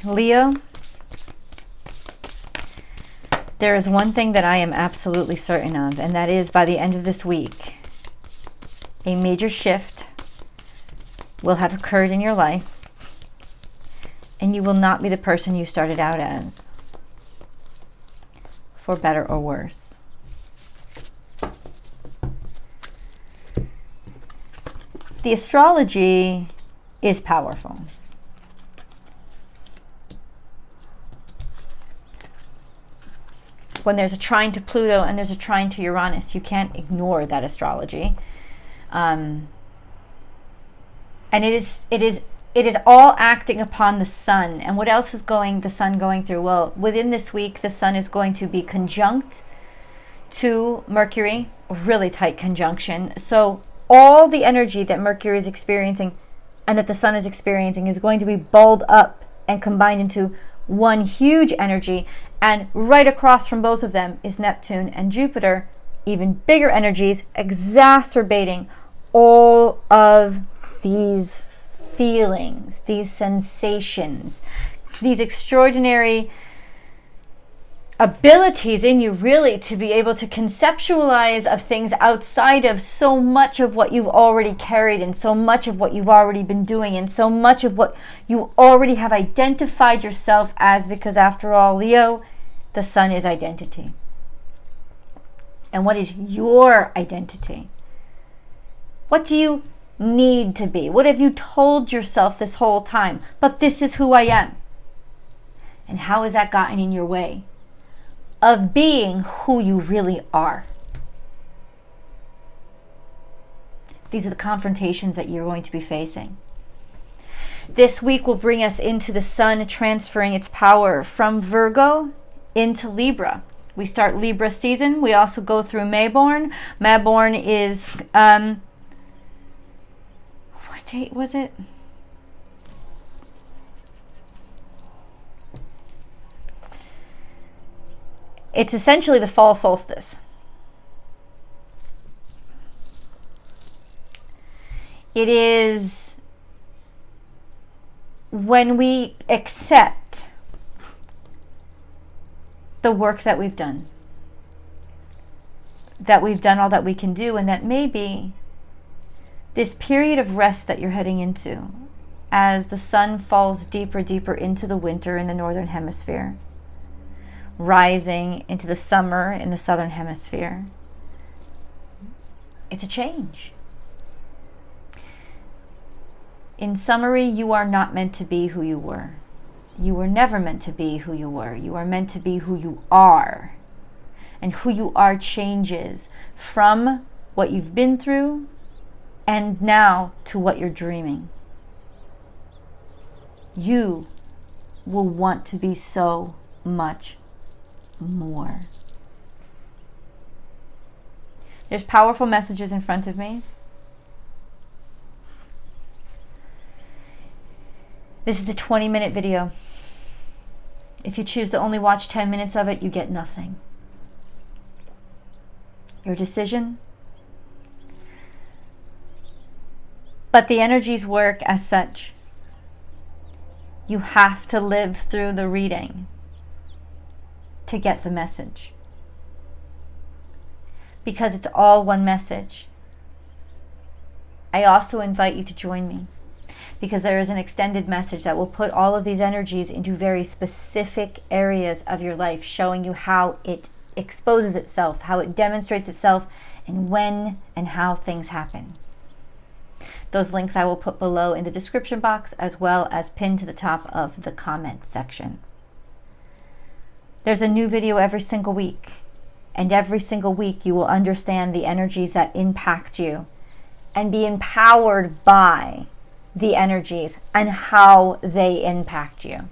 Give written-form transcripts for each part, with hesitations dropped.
Leo, there is one thing that I am absolutely certain of, and that is by the end of this week, a major shift will have occurred in your life, and you will not be the person you started out as, for better or worse. The astrology is powerful. When there's a trine to Pluto and there's a trine to Uranus, you can't ignore that astrology. And it is all acting upon the sun. And what else is the sun going through? Well, within this week, the sun is going to be conjunct to Mercury, a really tight conjunction. So all the energy that Mercury is experiencing and that the sun is experiencing is going to be balled up and combined into one huge energy. And right across from both of them is Neptune and Jupiter, even bigger energies, exacerbating all of these feelings, these sensations, these extraordinary abilities in you, really, to be able to conceptualize of things outside of so much of what you've already carried and so much of what you've already been doing and so much of what you already have identified yourself as, because after all, Leo, the sun is identity. And what is your identity? What do you need to be? What have you told yourself this whole time? But this is who I am. And how has that gotten in your way of being who you really are? These are the confrontations that you're going to be facing. This week will bring us into the sun transferring its power from Virgo into Libra. We start Libra season. We also go through Mayborn. Mayborn is, what date was it? It's essentially the fall solstice. It is when we accept the work that we've done all that we can do, and that maybe this period of rest that you're heading into as the sun falls deeper into the winter in the northern hemisphere, rising into the summer in the southern hemisphere, it's a change. In summary, you are not meant to be who you were. You were never meant to be who you were. You are meant to be who you are. And who you are changes from what you've been through and now to what you're dreaming. You will want to be so much more. There's powerful messages in front of me. This is a 20-minute video. If you choose to only watch 10 minutes of it, you get nothing. Your decision. But the energies work as such. You have to live through the reading to get the message. Because it's all one message. I also invite you to join me, because there is an extended message that will put all of these energies into very specific areas of your life, showing you how it exposes itself, how it demonstrates itself, and when and how things happen. Those links I will put below in the description box, as well as pinned to the top of the comment section. There's a new video every single week, and every single week you will understand the energies that impact you and be empowered by the energies and how they impact you.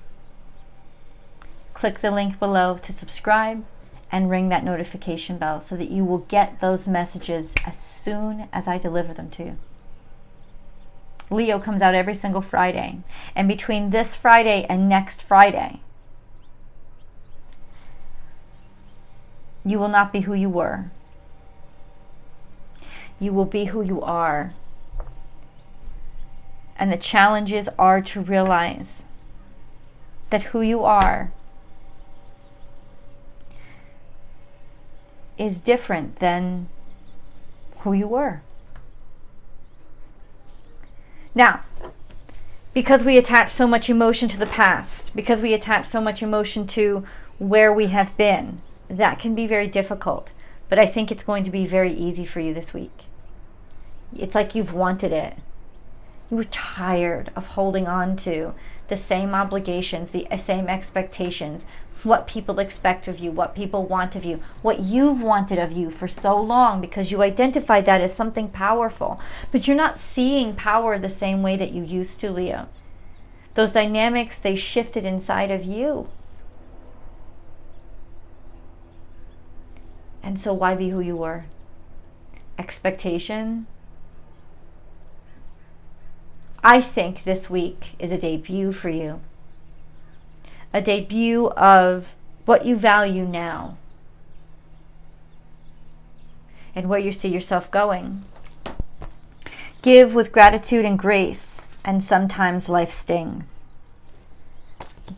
Click the link below to subscribe and ring that notification bell so that you will get those messages as soon as I deliver them to you. Leo comes out every single Friday, and between this Friday and next Friday, you will not be who you were. You will be who you are. And the challenges are to realize that who you are is different than who you were. Now, because we attach so much emotion to the past, because we attach so much emotion to where we have been, that can be very difficult. But I think it's going to be very easy for you this week. It's like you've wanted it. You were tired of holding on to the same obligations, the same expectations, what people expect of you, what people want of you, what you've wanted of you for so long, because you identified that as something powerful. But you're not seeing power the same way that you used to, Leo. Those dynamics, they shifted inside of you. And so why be who you were? Expectation. I think this week is a debut for you. A debut of what you value now and where you see yourself going. Give with gratitude and grace, and sometimes life stings.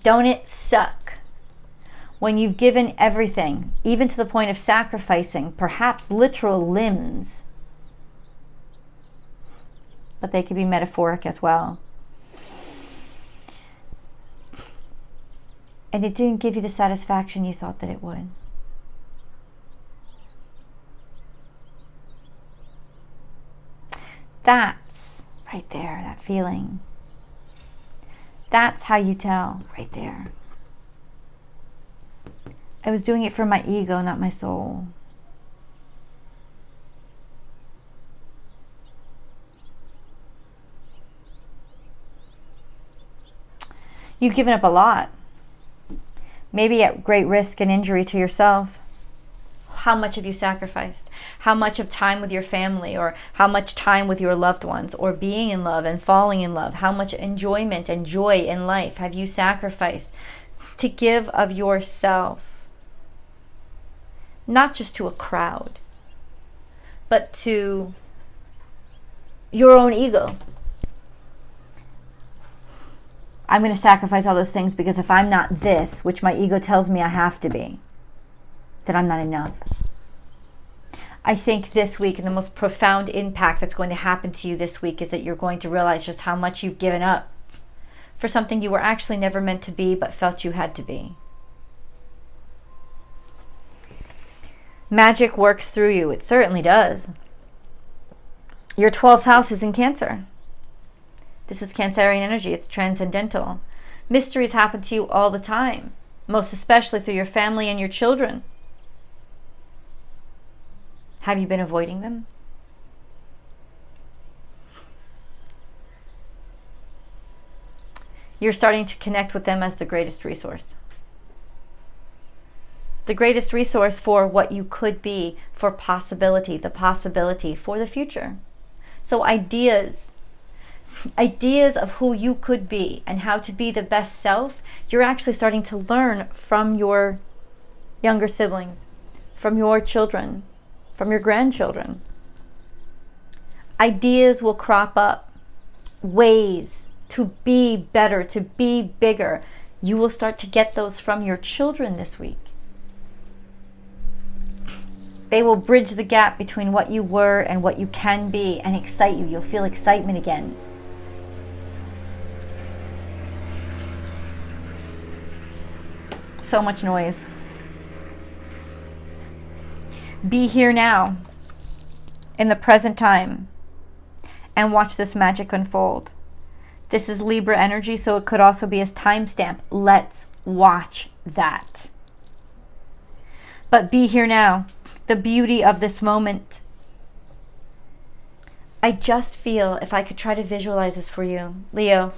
Don't it suck when you've given everything, even to the point of sacrificing, perhaps literal limbs, but they could be metaphoric as well, and it didn't give you the satisfaction you thought that it would? That's right there, that feeling. That's how you tell, right there. I was doing it for my ego, not my soul. You've given up a lot. Maybe at great risk and injury to yourself. How much have you sacrificed? How much of time with your family, or how much time with your loved ones, or being in love and falling in love? How much enjoyment and joy in life have you sacrificed to give of yourself? Not just to a crowd, but to your own ego. I'm going to sacrifice all those things because if I'm not this, which my ego tells me I have to be, then I'm not enough. I think this week, and the most profound impact that's going to happen to you this week, is that you're going to realize just how much you've given up for something you were actually never meant to be, but felt you had to be. Magic works through you. It certainly does. Your 12th house is in Cancer. This is Cancerian energy. It's transcendental. Mysteries happen to you all the time, most especially through your family and your children. Have you been avoiding them? You're starting to connect with them as the greatest resource. The greatest resource for what you could be, for possibility, the possibility for the future. So ideas of who you could be and how to be the best self, you're actually starting to learn from your younger siblings, from your children, from your grandchildren. Ideas will crop up, ways to be better, to be bigger. You will start to get those from your children this week. They will bridge the gap between what you were and what you can be and excite you. You'll feel excitement again. So much noise. Be here now, in the present time, and watch this magic unfold. This is Libra energy, so it could also be a timestamp. Let's watch that. But be here now. The beauty of this moment. I just feel, if I could try to visualize this for you, Leo,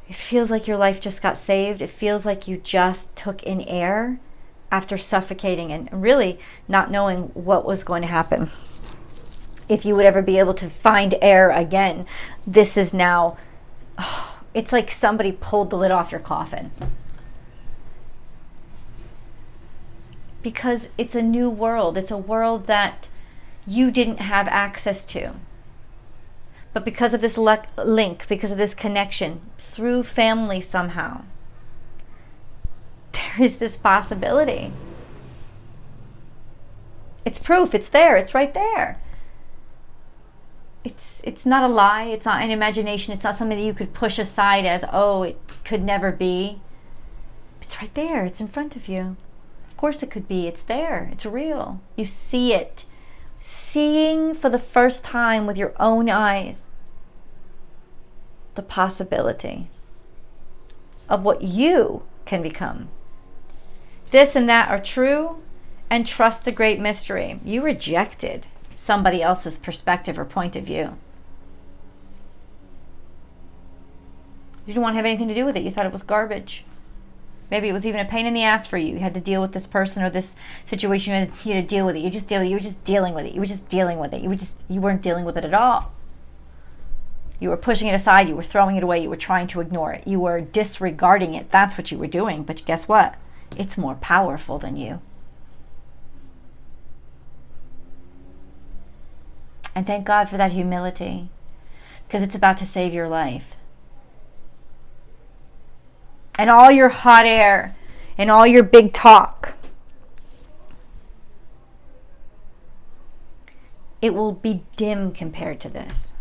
it feels like your life just got saved. It feels like you just took in air after suffocating and really not knowing what was going to happen. If you would ever be able to find air again, this is now, it's like somebody pulled the lid off your coffin. Because it's a new world. It's a world that you didn't have access to. But because of this link, because of this connection, through family somehow, there is this possibility. It's proof. It's there. It's right there. It's not a lie. It's not an imagination. It's not something that you could push aside as, oh, it could never be. It's right there. It's in front of you. Of course it could be. It's there. It's real. You see it. Seeing for the first time with your own eyes the possibility of what you can become. This and that are true, and trust the great mystery. You rejected somebody else's perspective or point of view. You didn't want to have anything to do with it. You thought it was garbage. Maybe it was even a pain in the ass for you. You had to deal with this person or this situation. You had to deal with it. You were just dealing with it. You weren't dealing with it at all. You were pushing it aside. You were throwing it away. You were trying to ignore it. You were disregarding it. That's what you were doing. But guess what? It's more powerful than you. And thank God for that humility, because it's about to save your life. And all your hot air and all your big talk, it will be dim compared to this.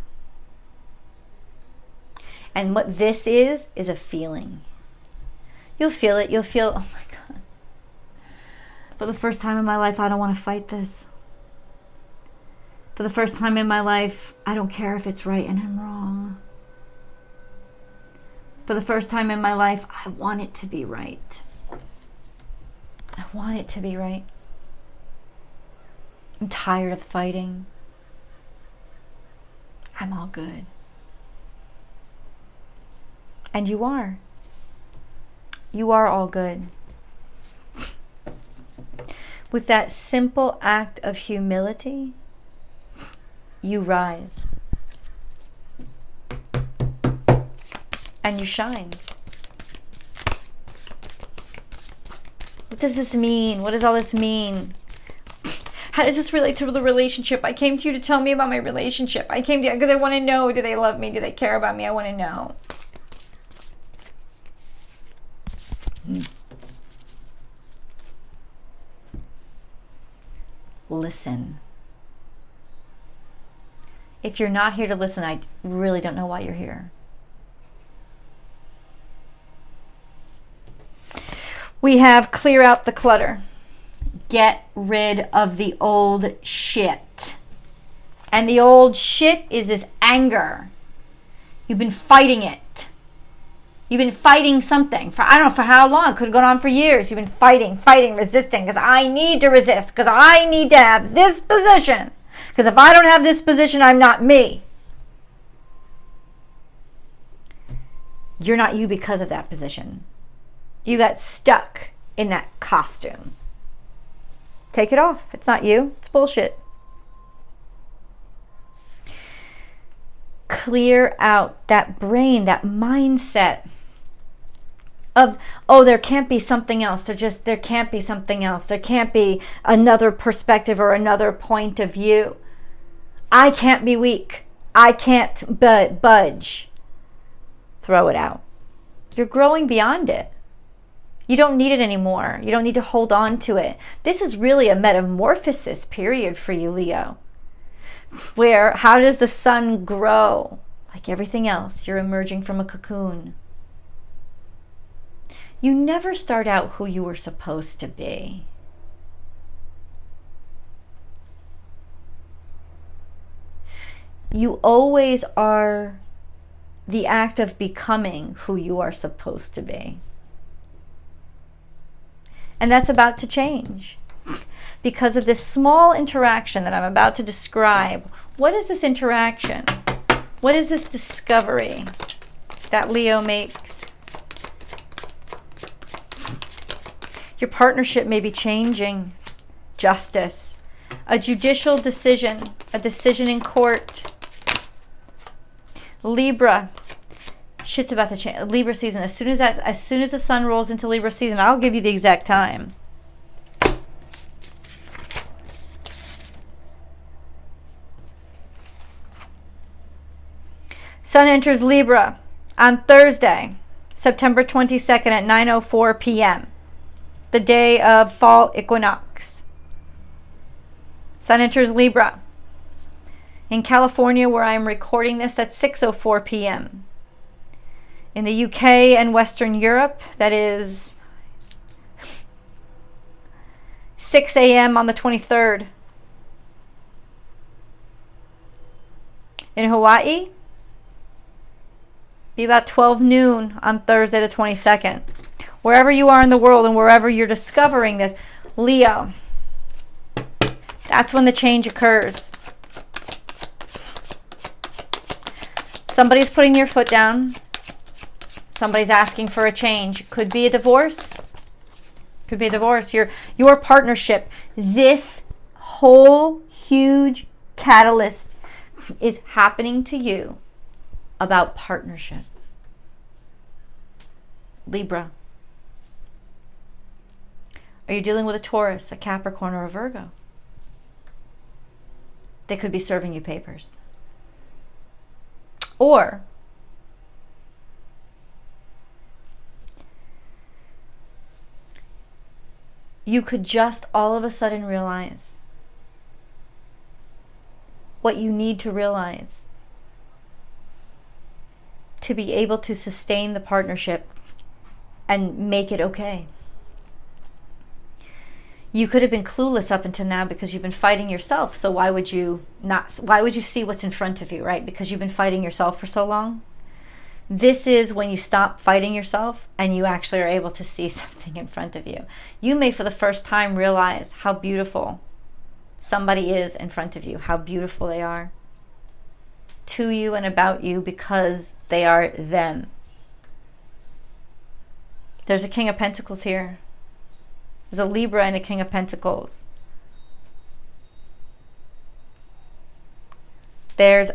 And what this is a feeling. You'll feel it. You'll feel, oh my God. For the first time in my life, I don't want to fight this. For the first time in my life, I don't care if it's right and I'm wrong. For the first time in my life, I want it to be right. I want it to be right. I'm tired of fighting. I'm all good. And you are. You are all good. With that simple act of humility, you rise. And you shine. What does this mean? What does all this mean? How does this relate to the relationship? I came to you to tell me about my relationship. I came to you because I want to know, do they love me? Do they care about me? I want to know. Listen. If you're not here to listen, I really don't know why you're here. We have clear out the clutter. Get rid of the old shit. And the old shit is this anger. You've been fighting it. You've been fighting something for, I don't know for how long. Could have gone on for years. You've been fighting, resisting. Because I need to resist. Because I need to have this position. Because if I don't have this position, I'm not me. You're not you because of that position. You got stuck in that costume. Take it off. It's not you. It's bullshit. Clear out that brain, that mindset of, oh, there can't be something else. There can't be something else. There can't be another perspective or another point of view. I can't be weak. I can't budge. Throw it out. You're growing beyond it. You don't need it anymore. You don't need to hold on to it. This is really a metamorphosis period for you, Leo. Where, how does the sun grow? Like everything else, you're emerging from a cocoon. You never start out who you were supposed to be. You always are the act of becoming who you are supposed to be. And that's about to change because of this small interaction that I'm about to describe. What is this interaction? What is this discovery that Leo makes? Your partnership may be changing. Justice. A judicial decision. A decision in court. Libra. Shit's about to change. Libra season. As soon as the sun rolls into Libra season, I'll give you the exact time. Sun enters Libra on Thursday, September 22nd at 9:04 p.m., the day of fall equinox. Sun enters Libra. In California, where I am recording this, that's 6:04 p.m. In the UK and Western Europe, that is 6 a.m. on the 23rd. In Hawaii, be about 12 noon on Thursday the 22nd. Wherever you are in the world and wherever you're discovering this, Leo, that's when the change occurs. Somebody's putting their foot down. Somebody's asking for a change. Could be a divorce. Could be a divorce. Your partnership. This whole huge catalyst is happening to you about partnership. Libra. Are you dealing with a Taurus, a Capricorn, or a Virgo? They could be serving you papers. Or you could just all of a sudden realize what you need to realize to be able to sustain the partnership and make it okay. You could have been clueless up until now because you've been fighting yourself. So why would you see what's in front of you, right? Because you've been fighting yourself for so long. This is when you stop fighting yourself and you actually are able to see something in front of you. You may for the first time realize how beautiful somebody is in front of you, how beautiful they are to you and about you because they are them. There's a King of Pentacles here. There's a Libra and a King of Pentacles. There's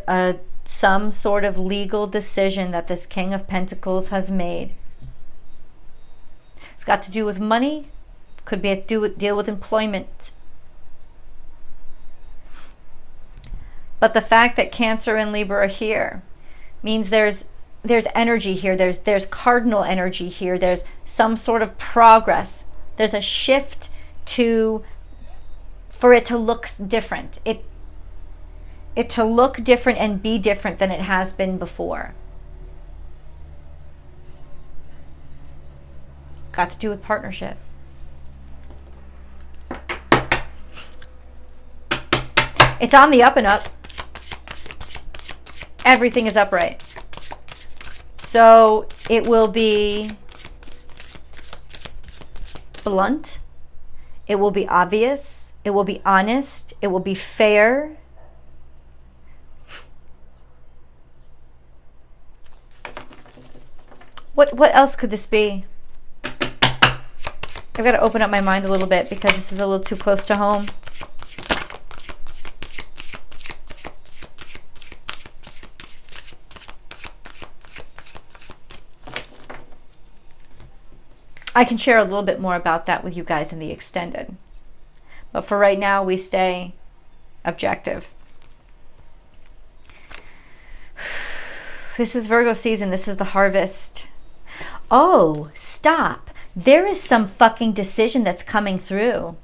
some sort of legal decision that this King of Pentacles has made. It's got to do with money. Could be deal with employment. But the fact that Cancer and Libra are here means there's energy here. There's cardinal energy here. There's some sort of progress. There's a shift for it to look different. It to look different and be different than it has been before. Got to do with partnership. It's on the up and up. Everything is upright. So it will be blunt, it will be obvious, it will be honest, it will be fair. What else could this be? I've got to open up my mind a little bit because this is a little too close to home. I can share a little bit more about that with you guys in the extended. But for right now, we stay objective. This is Virgo season. This is the harvest. Oh, stop. There is some fucking decision that's coming through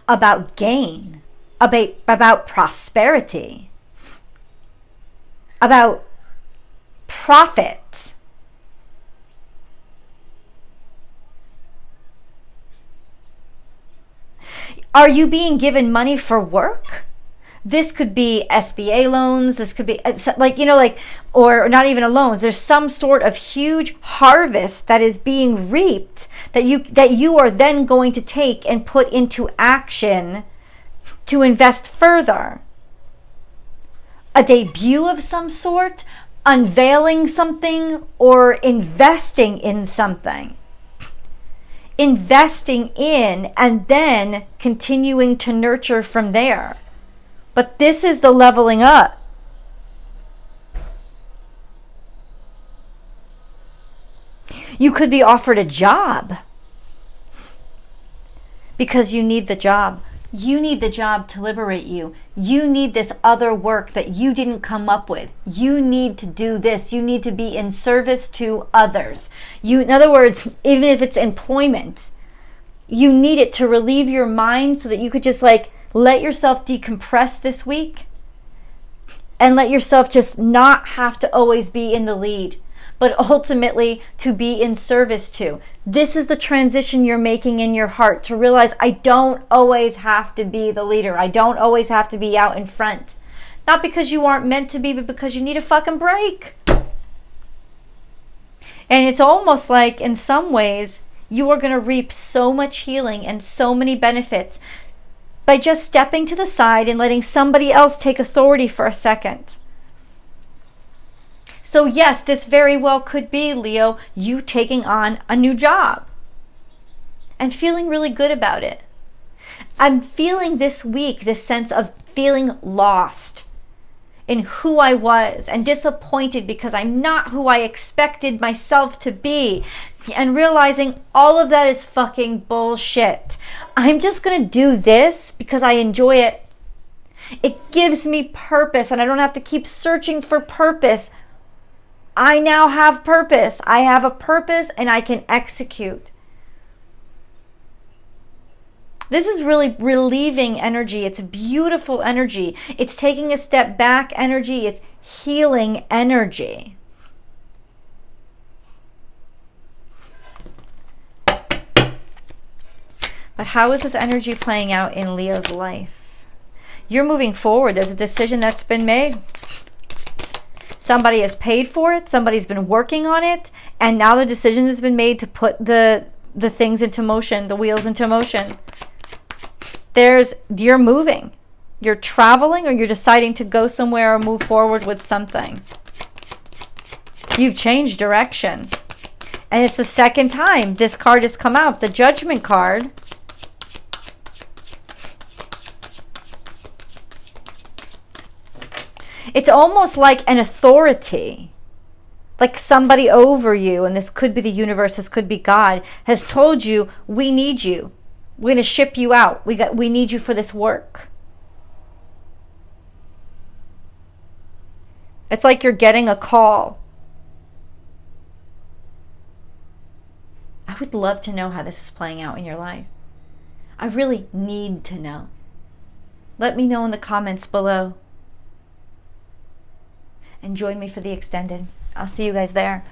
about gain, about prosperity, about profit. Are you being given money for work? This could be SBA loans. This could be or not even a loans. There's some sort of huge harvest that is being reaped that you are then going to take and put into action to invest further. A debut of some sort, unveiling something, or investing in something. Investing in and then continuing to nurture from there. But this is the leveling up. You could be offered a job because you need the job. You need the job to liberate you. You need this other work that you didn't come up with. You need to do this. You need to be in service to others. In other words, even if it's employment, you need it to relieve your mind so that you could just like let yourself decompress this week and let yourself just not have to always be in the lead, but ultimately to be in service to. This is the transition you're making in your heart, to realize I don't always have to be the leader. I don't always have to be out in front. Not because you aren't meant to be, but because you need a fucking break. And it's almost like in some ways you are going to reap so much healing and so many benefits by just stepping to the side and letting somebody else take authority for a second. So yes, this very well could be, Leo, you taking on a new job and feeling really good about it. I'm feeling this week this sense of feeling lost in who I was and disappointed because I'm not who I expected myself to be, and realizing all of that is fucking bullshit. I'm just gonna do this because I enjoy it. It gives me purpose and I don't have to keep searching for purpose. I now have purpose. I have a purpose and I can execute. This is really relieving energy. It's beautiful energy. It's taking a step back energy. It's healing energy. But how is this energy playing out in Leo's life? You're moving forward. There's a decision that's been made. Somebody has paid for it. Somebody's been working on it. And now the decision has been made to put the things into motion, the wheels into motion. You're moving. You're traveling, or you're deciding to go somewhere or move forward with something. You've changed direction. And it's the second time this card has come out, the Judgment card. It's almost like an authority, like somebody over you, and this could be the universe, this could be God, has told you, we need you. We're going to ship you out. We need you for this work. It's like you're getting a call. I would love to know how this is playing out in your life. I really need to know. Let me know in the comments below. And join me for the extended. I'll see you guys there.